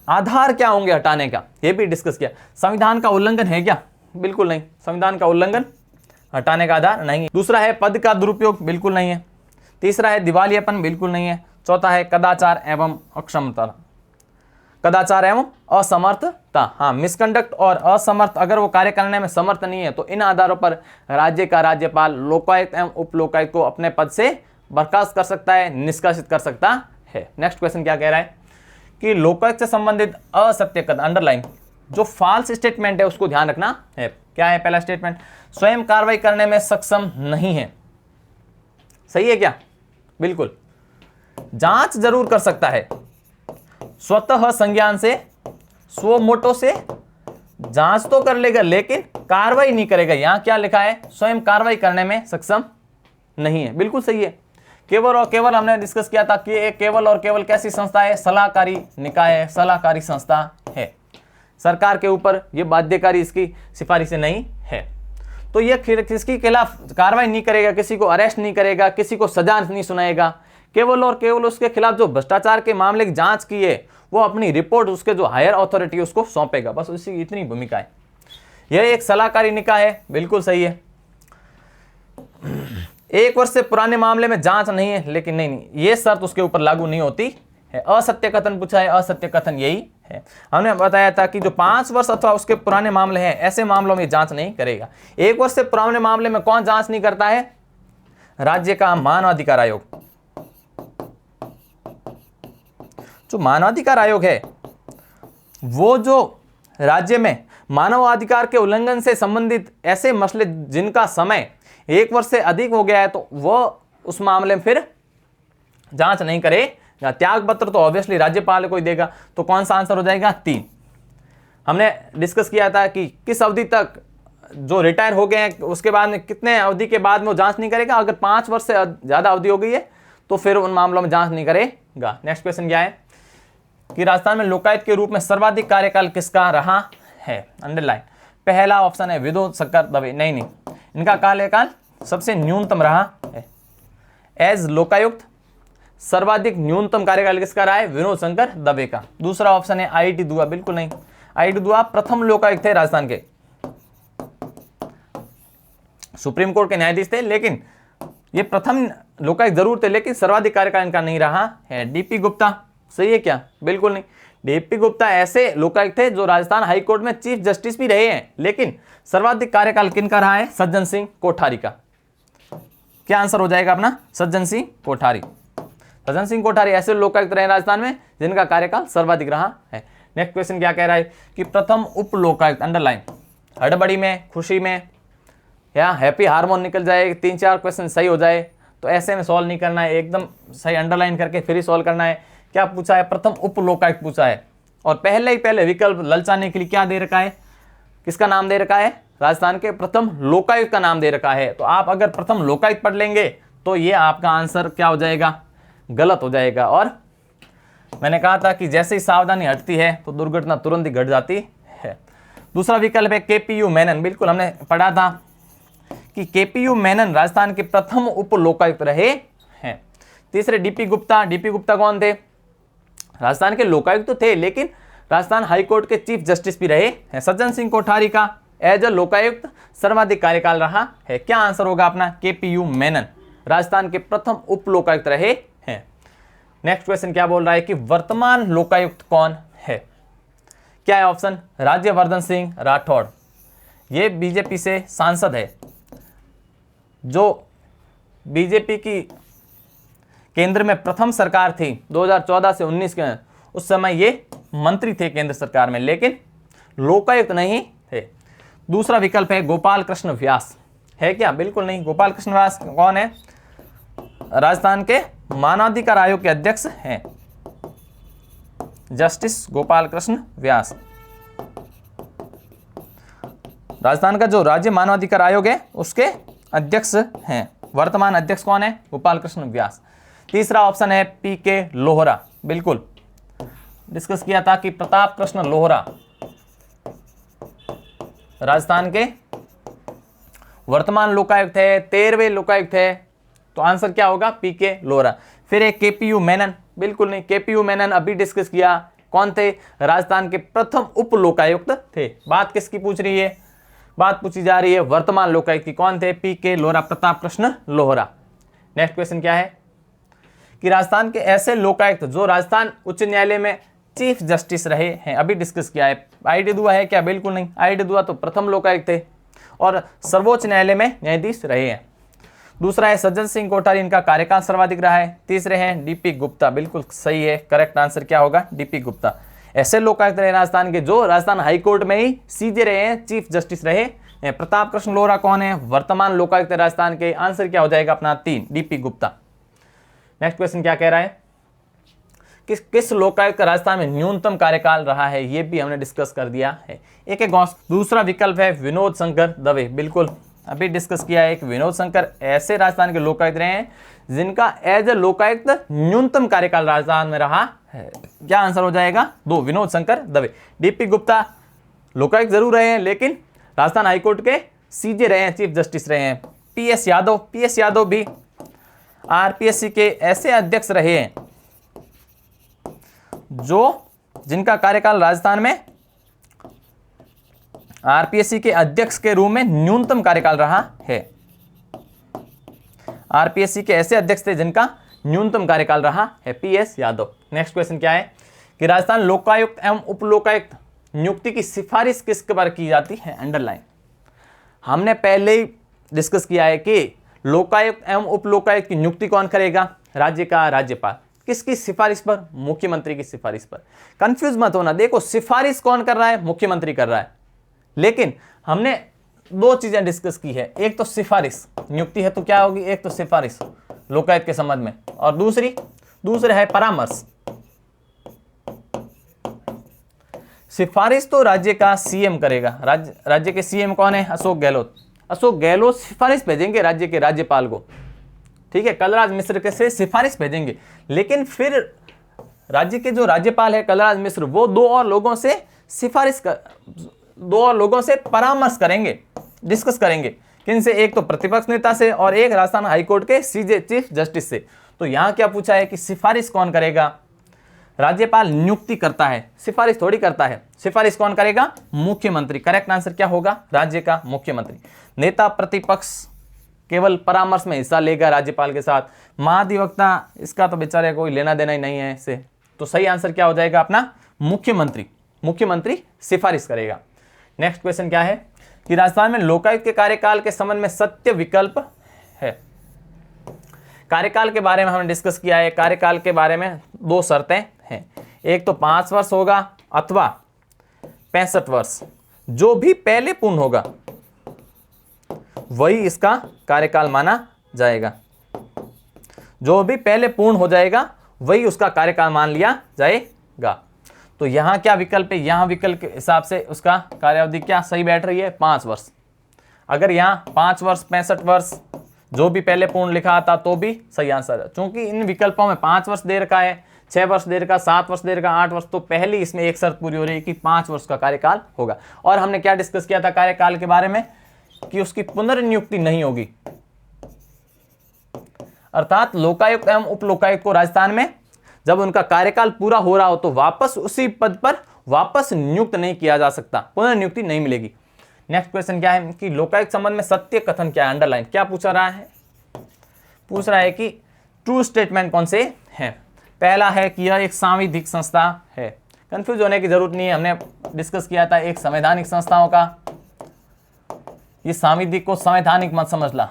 आधार क्या होंगे हटाने का, यह भी डिस्कस किया। संविधान का उल्लंघन है क्या? बिल्कुल नहीं, संविधान का उल्लंघन हटाने का आधार नहीं है। दूसरा है पद का दुरुपयोग, बिल्कुल नहीं है। तीसरा है दिवालियापन, बिल्कुल नहीं है। चौथा है कदाचार एवं अक्षमता, कदाचार एवं असमर्थता। हाँ, मिसकंडक्ट और असमर्थ, अगर वो कार्य करने में समर्थ नहीं है तो इन आधारों पर राज्य का राज्यपाल लोकायुक्त एवं उप लोकायुक्त को अपने पद से बर्खास्त कर सकता है, निष्कासित कर सकता है। नेक्स्ट क्वेश्चन क्या कह रहा है कि लोकायुक्त से संबंधित असत्य कथन, अंडरलाइन, जो फॉल्स स्टेटमेंट है उसको ध्यान रखना है। क्या है पहला स्टेटमेंट? स्वयं कार्रवाई करने में सक्षम नहीं है। सही है क्या? बिल्कुल। जांच जरूर कर सकता है, स्वतः संज्ञान से, स्व मोटो से जांच तो कर लेगा, लेकिन कार्रवाई नहीं करेगा। यहां क्या लिखा है? स्वयं कार्रवाई करने में सक्षम नहीं है। बिल्कुल सही है। केवल और केवल हमने डिस्कस किया था कि एक केवल और केवल कैसी संस्था है? सलाहकारी निकाय है, सलाहकारी संस्था है। सरकार के ऊपर ये बाध्यकारी इसकी सिफारिशें नहीं है। तो ये किसके खिलाफ कार्रवाई नहीं करेगा, किसी को अरेस्ट नहीं करेगा, किसी को सजा नहीं सुनाएगा। केवल और केवल उसके खिलाफ जो भ्रष्टाचार के मामले की जांच की है वो अपनी रिपोर्ट उसके जो हायर अथॉरिटी उसको सौंपेगा। बस उसकी इतनी भूमिका है। यह एक सलाहकारी निकाय है, बिल्कुल सही है। 1 वर्ष से पुराने मामले में जांच नहीं है, लेकिन नहीं, ये शर्त उसके ऊपर लागू नहीं होती है। असत्य कथन पूछा है, असत्य कथन यही है। हमने बताया था कि जो 5 वर्ष अथवा उसके पुराने मामले हैं, ऐसे मामलों में जांच नहीं करेगा। 1 वर्ष से पुराने मामले में कौन जांच नहीं करता है? राज्य का मानवाधिकार आयोग। जो मानवाधिकार आयोग है वो जो राज्य में मानवाधिकार के उल्लंघन से संबंधित ऐसे मसले जिनका समय 1 वर्ष से अधिक हो गया है, तो वो उस मामले में फिर जांच नहीं करेगा। त्याग पत्र तो ऑब्वियसली राज्यपाल को ही देगा। तो कौन सा आंसर हो जाएगा? 3। हमने डिस्कस किया था कि किस अवधि तक जो रिटायर हो गए हैं उसके बाद में कितने अवधि के बाद में वो जांच नहीं करेगा। अगर 5 वर्ष से ज्यादा अवधि हो गई है तो फिर उन मामलों में जांच नहीं करेगा। नेक्स्ट क्वेश्चन क्या है कि राजस्थान में लोकायुक्त के रूप में सर्वाधिक कार्यकाल किसका रहा है? अंडरलाइन। पहला ऑप्शन है विनोद शंकर दवे। नहीं, इनका कार्यकाल सबसे न्यूनतम रहा है। एज लोकायुक्त सर्वाधिक न्यूनतम कार्यकाल किसका रहा है? विनोद शंकर दवे का। दूसरा ऑप्शन है आईटी दुआ। बिल्कुल नहीं, आईटी दुआ प्रथम लोकायुक्त थे राजस्थान के। सुप्रीम कोर्ट के न्यायाधीश थे, लेकिन ये प्रथम लोकायुक्त जरूर थे, लेकिन सर्वाधिक कार्यकाल इनका नहीं रहा है। डीपी गुप्ता सही है क्या? बिल्कुल नहीं। डीपी गुप्ता ऐसे लोकायुक्त थे जो राजस्थान हाईकोर्ट में चीफ जस्टिस भी रहे हैं, लेकिन सर्वाधिक कार्यकाल किनका रहा है? सज्जन सिंह कोठारी का। क्या आंसर हो जाएगा अपना? सज्जन सिंह कोठारी। सज्जन सिंह कोठारी ऐसे लोकायुक्त रहे राजस्थान में जिनका कार्यकाल सर्वाधिक रहा है। नेक्स्ट क्वेश्चन क्या कह रहा है कि प्रथम उप लोकायुक्त, अंडरलाइन, हड़बड़ी में, खुशी में या हैप्पी हार्मोन निकल जाए, 3-4 क्वेश्चन सही हो जाए तो ऐसे में सॉल्व नहीं करना है, एकदम सही अंडरलाइन करके फिर ही सॉल्व करना है। क्या पूछा है? प्रथम उप लोकायुक्त पूछा है, और पहले विकल्प ललचाने के लिए क्या दे रखा है? किसका नाम दे रखा है? राजस्थान के प्रथम लोकायुक्त का नाम दे रखा है। तो आप अगर प्रथम लोकायुक्त पढ़ लेंगे तो ये आपका आंसर क्या हो जाएगा? गलत हो जाएगा। और मैंने कहा था कि जैसे ही सावधानी हटती है तो दुर्घटना तुरंत ही घट जाती है। दूसरा विकल्प है केपीयू मेनन। बिल्कुल हमने पढ़ा था कि केपीयू मेनन राजस्थान के प्रथम उप लोकायुक्त रहे हैं। तीसरे डीपी गुप्ता। डीपी गुप्ता कौन थे? राजस्थान के लोकायुक्त तो थे, लेकिन राजस्थान हाईकोर्ट के चीफ जस्टिस भी रहे हैं। सज्जन सिंह कोठारी का एज अ लोकायुक्त सर्वाधिक कार्यकाल रहा है। क्या आंसर होगा अपना? केपीयू मेनन राजस्थान के प्रथम उप लोकायुक्त रहे हैं। नेक्स्ट क्वेश्चन क्या बोल रहा है कि वर्तमान लोकायुक्त कौन है? क्या है ऑप्शन? राज्यवर्धन सिंह राठौड़। ये बीजेपी से सांसद है, जो बीजेपी की केंद्र में प्रथम सरकार थी 2014 से 19 के, उस समय ये मंत्री थे केंद्र सरकार में, लेकिन लोकायुक्त नहीं थे। दूसरा विकल्प है गोपाल कृष्ण व्यास। है क्या? बिल्कुल नहीं। गोपाल कृष्ण व्यास कौन है? राजस्थान के मानवाधिकार आयोग के अध्यक्ष हैं, जस्टिस गोपाल कृष्ण व्यास। राजस्थान का जो राज्य मानवाधिकार आयोग है उसके अध्यक्ष हैं। वर्तमान अध्यक्ष कौन है? गोपाल कृष्ण व्यास। तीसरा ऑप्शन है पीके लोहरा। बिल्कुल डिस्कस किया था कि प्रताप कृष्ण लोहरा राजस्थान के वर्तमान लोकायुक्त है, 13वें लोकायुक्त है। तो आंसर क्या होगा? पीके लोहरा। फिर एक केपीयू मेनन। बिल्कुल नहीं। केपीयू मेनन अभी डिस्कस किया, कौन थे? राजस्थान के प्रथम उप लोकायुक्त थे। बात किसकी पूछ रही है? बात पूछी जा रही है वर्तमान लोकायुक्त की। कौन थे? पीके लोहरा, प्रताप कृष्ण लोहरा। नेक्स्ट क्वेश्चन क्या है कि राजस्थान के ऐसे लोकायुक्त जो राजस्थान उच्च न्यायालय में चीफ जस्टिस रहे हैं, अभी डिस्कस किया है। आई.डी. दुआ है क्या? बिल्कुल नहीं। आई.डी. दुआ तो प्रथम लोकायुक्त थे और सर्वोच्च न्यायालय में न्यायाधीश रहे हैं। दूसरा है सज्जन सिंह कोठारी, इनका कार्यकाल सर्वाधिक रहा है। तीसरे हैं डीपी गुप्ता। बिल्कुल सही है। करेक्ट आंसर क्या होगा? डीपी गुप्ता। ऐसे लोकायुक्त रहे राजस्थान के जो राजस्थान हाईकोर्ट में ही सीजे रहे हैं, चीफ जस्टिस रहे हैं। प्रताप कृष्ण लोहरा कौन है? वर्तमान लोकायुक्त राजस्थान के। आंसर क्या हो जाएगा अपना? 3, डीपी गुप्ता। नेक्स्ट क्वेश्चन क्या कह रहा है? किस लोकायुक्त का राजस्थान में न्यूनतम कार्यकाल रहा है? ये भी हमने डिस्कस कर दिया है। एक दूसरा विकल्प है विनोद शंकर दवे। बिल्कुल अभी डिस्कस किया है कि विनोद शंकर ऐसे राजस्थान के लोकायुक्त रहे हैं जिनका एज ए लोकायुक्त न्यूनतम कार्यकाल राजस्थान में रहा है। क्या आंसर हो जाएगा? 2, विनोद शंकर दवे। डीपी गुप्ता लोकायुक्त जरूर रहे हैं, लेकिन राजस्थान हाईकोर्ट के सीजे रहे हैं, चीफ जस्टिस रहे हैं। पीएस यादव भी आरपीएससी के ऐसे अध्यक्ष रहे हैं जिनका कार्यकाल राजस्थान में आरपीएससी के अध्यक्ष के रूप में न्यूनतम कार्यकाल रहा है। आरपीएससी के ऐसे अध्यक्ष थे जिनका न्यूनतम कार्यकाल रहा है। पीएस यादव। नेक्स्ट क्वेश्चन क्या है कि राजस्थान लोकायुक्त एवं उप लोकायुक्त नियुक्ति की सिफारिश किस पर की जाती है? अंडरलाइन। हमने पहले ही डिस्कस किया है कि लोकायुक्त एवं उप लोकायुक्त की नियुक्ति कौन करेगा? राज्य का राज्यपाल। किसकी सिफारिश पर? मुख्यमंत्री की सिफारिश पर। कंफ्यूज मत होना। देखो सिफारिश कौन कर रहा है? मुख्यमंत्री कर रहा है, लेकिन हमने 2 चीजें डिस्कस की है। एक तो सिफारिश, नियुक्ति है तो क्या होगी? एक तो सिफारिश लोकायुक्त के संबंध में, और दूसरा है परामर्श। सिफारिश तो राज्य का सीएम करेगा। राज्य के सीएम कौन है? अशोक गहलोत सिफारिश भेजेंगे राज्य के राज्यपाल को। ठीक है, कलराज मिश्र के से सिफारिश भेजेंगे, लेकिन फिर राज्य के जो राज्यपाल है कलराज मिश्र, वो 2 और लोगों से परामर्श करेंगे, डिस्कस करेंगे। किन से? एक तो प्रतिपक्ष नेता से और एक राजस्थान हाईकोर्ट के सीजे चीफ जस्टिस से। तो यहां क्या पूछा है कि सिफारिश कौन करेगा? राज्यपाल नियुक्ति करता है, सिफारिश थोड़ी करता है। सिफारिश कौन करेगा? मुख्यमंत्री। करेक्ट आंसर क्या होगा? राज्य का मुख्यमंत्री। नेता प्रतिपक्ष केवल परामर्श में हिस्सा लेगा राज्यपाल के साथ। महाधिवक्ता, इसका तो बेचारे कोई लेना देना ही नहीं है इससे, तो सही आंसर क्या हो जाएगा अपना? मुख्यमंत्री। मुख्यमंत्री सिफारिश करेगा। नेक्स्ट क्वेश्चन क्या है कि राजस्थान में लोकायुक्त के कार्यकाल के संबंध में सत्य विकल्प है। कार्यकाल के बारे में हमने डिस्कस किया है। कार्यकाल के बारे में दो शर्तें हैं, एक तो 5 वर्ष होगा अथवा 65 वर्ष। जो भी पहले पूर्ण होगा वही इसका कार्यकाल माना जाएगा। जो भी पहले पूर्ण हो जाएगा वही उसका कार्यकाल मान लिया जाएगा। तो यहां क्या विकल्प है? यहां विकल्प के हिसाब से उसका कार्यावधि क्या सही बैठ रही है? 5 वर्ष। अगर यहां 5 वर्ष 65 वर्ष जो भी पहले पूर्ण लिखा था तो भी सही आंसर है। क्योंकि इन विकल्पों में 5 वर्ष दे रखा है, 6 वर्ष दे रखा, 7 वर्ष दे रखा, 8 वर्ष, तो पहली इसमें एक शर्त पूरी हो रही है कि 5 वर्ष का कार्यकाल होगा। और हमने क्या डिस्कस किया था कार्यकाल के बारे में कि उसकी पुनर्नियुक्ति नहीं होगी, अर्थात लोकायुक्त एवं उप लोकायुक्त को राजस्थान में जब उनका कार्यकाल पूरा हो रहा हो तो वापस उसी पद पर वापस नियुक्त नहीं किया जा सकता, पुनर्नियुक्ति नहीं मिलेगी। नेक्स्ट क्वेश्चन क्या है कि लोकायुक्त संबंध में सत्य कथन क्या है? अंडरलाइन क्या पूछा रहा है? पूछ रहा है कि ट्रू स्टेटमेंट कौन से हैं। पहला है कि यह एक सांविधिक संस्था है। कंफ्यूज होने की जरूरत नहीं है, हमने डिस्कस किया था एक संवैधानिक संस्थाओं का। ये सांविधिक को संवैधानिक मत समझ ला।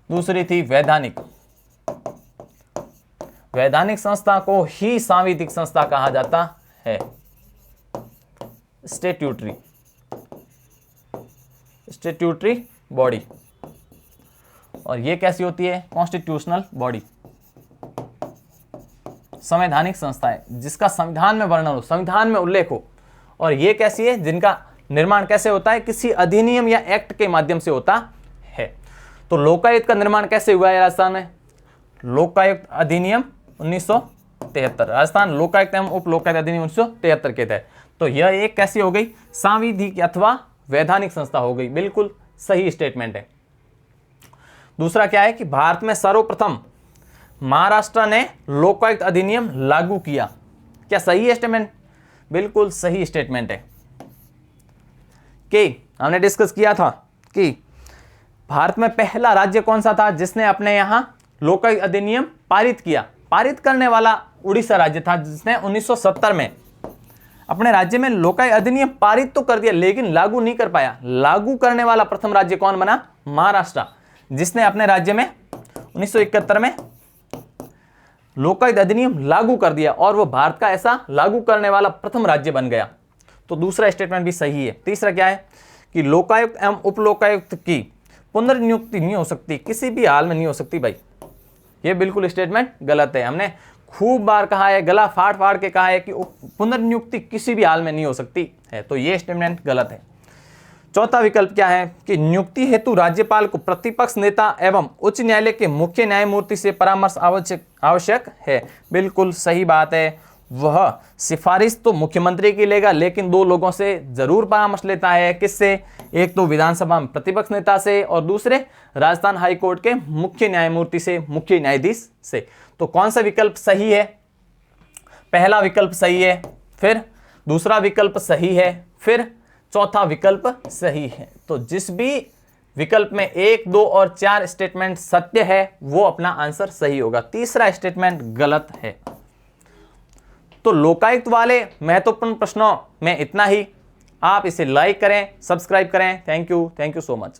दूसरी थी वैधानिक। वैधानिक संस्था को ही सांविधिक संस्था कहा जाता है। Statutory body. और ये कैसी होती है? Constitutional body. संवैधानिक संस्था है जिसका संविधान में वर्णन हो, संविधान में उल्लेख हो। और ये कैसी है? जिनका निर्माण कैसे होता है? किसी अधिनियम या एक्ट के माध्यम से होता है। तो लोकायुक्त का निर्माण कैसे हुआ है राजस्थान में? लोकायुक्त अधिनियम 1973। राजस्थान लोकायुक्त एवं उप लोकायुक्त अधिनियम 1973 के तहत। तो यह एक कैसी हो गई? सांविधिक अथवा वैधानिक संस्था हो गई। बिल्कुल सही स्टेटमेंट है। दूसरा क्या है कि भारत में सर्वप्रथम महाराष्ट्र ने लोकायुक्त अधिनियम लागू किया। क्या सही है स्टेटमेंट? बिल्कुल सही स्टेटमेंट है। कि हमने डिस्कस किया था कि भारत में पहला राज्य कौन सा था जिसने अपने यहां लोकायुक्त अधिनियम पारित किया? पारित करने वाला उड़ीसा राज्य था जिसने 1970 में अपने राज्य में लोकायुक्त अधिनियम पारित तो कर दिया लेकिन लागू नहीं कर पाया। लागू करने वाला प्रथम राज्य कौन बना? महाराष्ट्र, जिसने अपने राज्य में 1971 में लोकायुक्त अधिनियम लागू कर दिया और वो भारत का ऐसा लागू करने वाला प्रथम राज्य बन गया। तो दूसरा स्टेटमेंट भी सही है। तीसरा क्या है कि लोकायुक्त एवं उप लोकायुक्त की पुनर्नियुक्ति नहीं हो सकती, किसी भी हाल में नहीं हो सकती। भाई ये बिल्कुल स्टेटमेंट गलत है। हमने खूब बार कहा है, गला फाड़ फाड़ के कहा है कि पुनर्नियुक्ति किसी भी हाल में नहीं हो सकती है। तो ये स्टेटमेंट गलत है। चौथा विकल्प क्या है कि नियुक्ति हेतु राज्यपाल को प्रतिपक्ष नेता एवं उच्च न्यायालय के मुख्य न्यायमूर्ति से परामर्श आवश्यक है। बिल्कुल सही बात है। वह सिफारिश तो मुख्यमंत्री की लेगा लेकिन दो लोगों से जरूर परामर्श लेता है। किससे? एक तो विधानसभा में प्रतिपक्ष नेता से और दूसरे राजस्थान हाई कोर्ट के मुख्य न्यायमूर्ति से, मुख्य न्यायाधीश से। तो कौन सा विकल्प सही है? पहला विकल्प सही है, फिर दूसरा विकल्प सही है, फिर चौथा विकल्प सही है। तो जिस भी विकल्प में 1, 2 और 4 स्टेटमेंट सत्य है वो अपना आंसर सही होगा। तीसरा स्टेटमेंट गलत है। तो लोकायुक्त वाले महत्वपूर्ण प्रश्नों में इतना ही। आप इसे लाइक करें, सब्सक्राइब करें। Thank you so much.